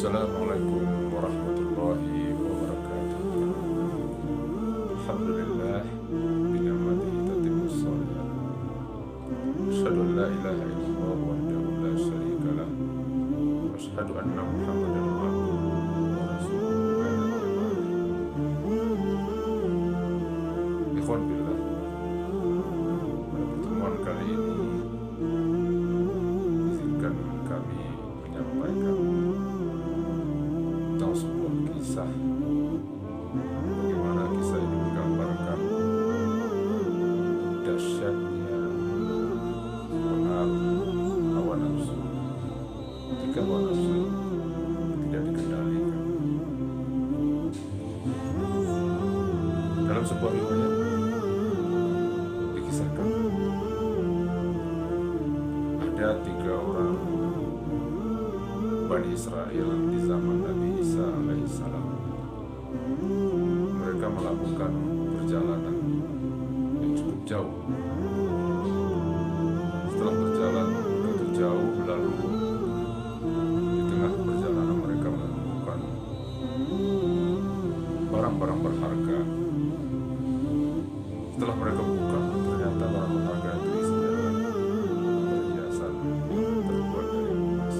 Assalamualaikum warahmatullahi wabarakatuh. Alhamdulillah binamatihi tatimmus shalihat. Asyhadu an la ilaha illallah wahdahu la syarika lah. Wa asyhadu anna Muhammadan abduhu wa rasuluhu la nabiyya ba'dahu. Ikhwan billah, pada pertemuan kali ini izinkan kami menyampaikan tentang sebuah kisah, bagaimana kisah ini menggambarkan dahsyatnya pengaruh hawa nafsu jika hawa nafsu tidak dikendalikan. Dalam sebuah riwayat dikisahkan ada 3 orang Bani Israel di zaman Nabi Isa alaihissalam. Mereka melakukan perjalanan yang cukup jauh. Setelah berjalan begitu jauh, lalu di tengah perjalanan mereka menemukan barang-barang berharga. Setelah mereka buka, ternyata barang berharga itu isinya adalah perhiasan yang terbuat dari emas.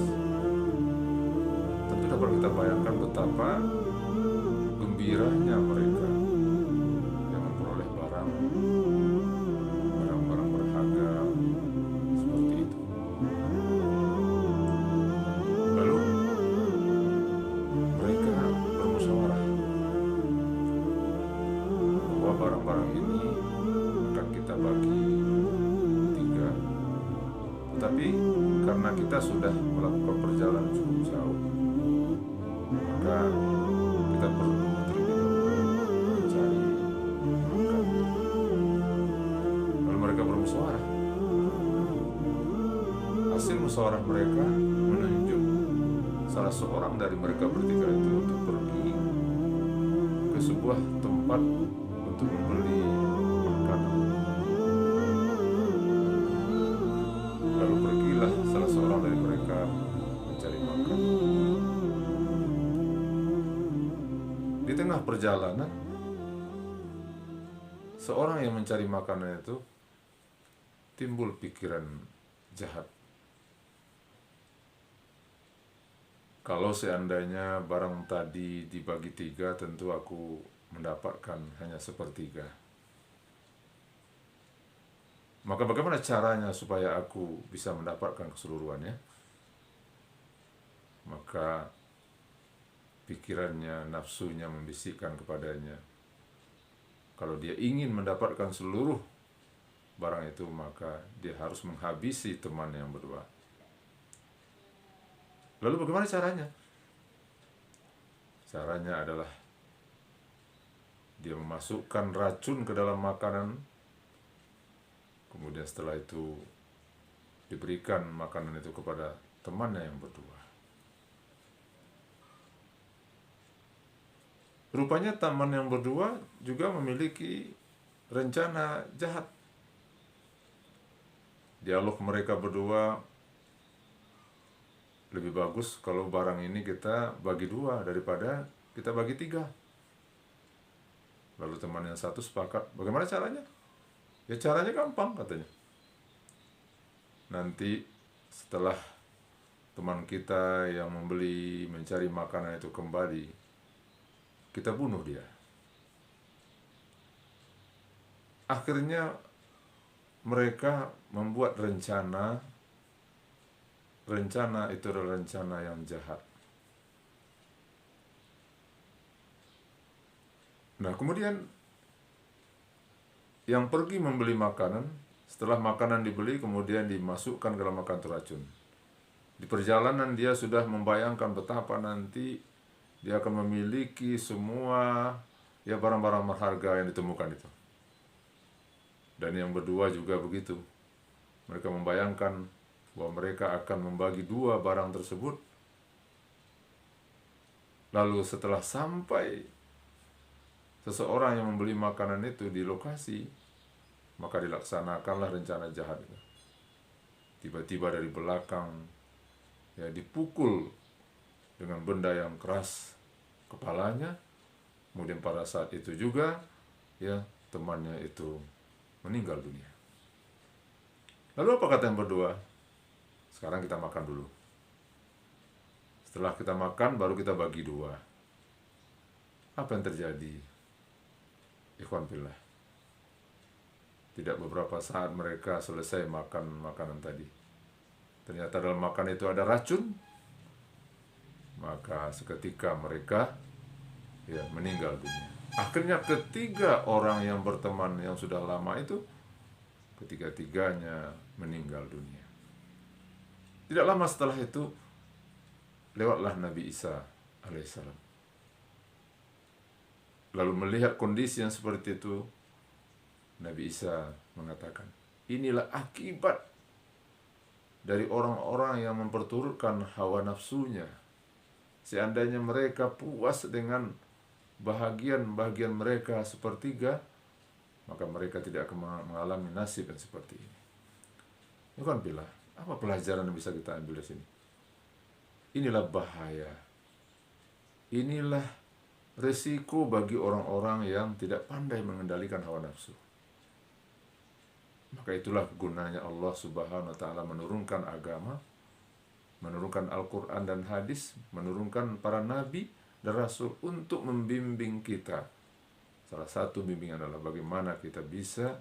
Tentu dapat kita bayangkan betapa gembiranya mereka yang memperoleh barang-barang berharga seperti itu. Lalu mereka bermusyawarah bahwa barang-barang ini akan kita bagi 3, tetapi karena kita sudah melakukan perjalanan cukup jauh, maka kita perlu terlebih dahulu mencari makan. Lalu mereka bermusyawarah. Hasil musyawarah mereka menunjuk salah seorang dari mereka bertiga itu untuk pergi ke sebuah tempat untuk membeli makanan. Lalu pergilah salah seorang dari mereka mencari makan. Di tengah perjalanan, seorang yang mencari makanan itu timbul pikiran jahat. Kalau seandainya barang tadi dibagi 3, tentu aku mendapatkan hanya 1/3. Maka bagaimana caranya supaya aku bisa mendapatkan keseluruhannya? Maka pikirannya, nafsunya membisikkan kepadanya, kalau dia ingin mendapatkan seluruh barang itu, maka dia harus menghabisi teman yang berdua. Lalu bagaimana caranya? Caranya adalah dia memasukkan racun ke dalam makanan, kemudian setelah itu diberikan makanan itu kepada temannya yang berdua. Rupanya teman yang berdua juga memiliki rencana jahat. Dialog mereka berdua, lebih bagus kalau barang ini kita bagi 2 daripada kita bagi 3. Lalu teman yang satu sepakat, bagaimana caranya? Ya caranya gampang katanya. Nanti setelah teman kita yang membeli mencari makanan itu kembali, kita bunuh dia. Akhirnya mereka membuat rencana itu adalah rencana yang jahat. Nah, kemudian yang pergi membeli makanan, setelah makanan dibeli kemudian dimasukkan ke dalam makanan teracun. Di perjalanan dia sudah membayangkan betapa nanti dia akan memiliki semua barang-barang berharga yang ditemukan itu. Dan yang berdua juga begitu. Mereka membayangkan bahwa mereka akan membagi 2 barang tersebut. Lalu setelah sampai seseorang yang membeli makanan itu di lokasi, maka dilaksanakanlah rencana jahat itu. Tiba-tiba dari belakang dipukul dengan benda yang keras kepalanya. Kemudian pada saat itu juga ya temannya itu meninggal dunia. Lalu apa kata yang berdua? Sekarang kita makan dulu. Setelah kita makan baru kita bagi dua. Apa yang terjadi? Ikhwan fillah. Tidak beberapa saat mereka selesai makan makanan tadi, ternyata dalam makan itu ada racun. Maka seketika mereka ya meninggal dunia. Akhirnya ketiga orang yang berteman yang sudah lama itu, ketiga-tiganya meninggal dunia. Tidak lama setelah itu lewatlah Nabi Isa alaihissalam. Lalu melihat kondisi yang seperti itu, Nabi Isa mengatakan, inilah akibat dari orang-orang yang memperturutkan hawa nafsunya. Seandainya mereka puas dengan bahagian-bahagian mereka sepertiga, maka mereka tidak akan mengalami nasib yang seperti ini. Itu kan bila, apa pelajaran yang bisa kita ambil dari sini? Inilah bahaya. Inilah resiko bagi orang-orang yang tidak pandai mengendalikan hawa nafsu. Maka itulah gunanya Allah Subhanahu wa ta'ala menurunkan agama, menurunkan Al-Quran dan hadis, menurunkan para nabi dan rasul untuk membimbing kita. Salah satu bimbingan adalah bagaimana kita bisa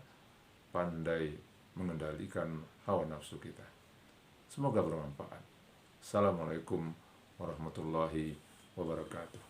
pandai mengendalikan hawa nafsu kita. Semoga bermanfaat. Assalamualaikum warahmatullahi wabarakatuh.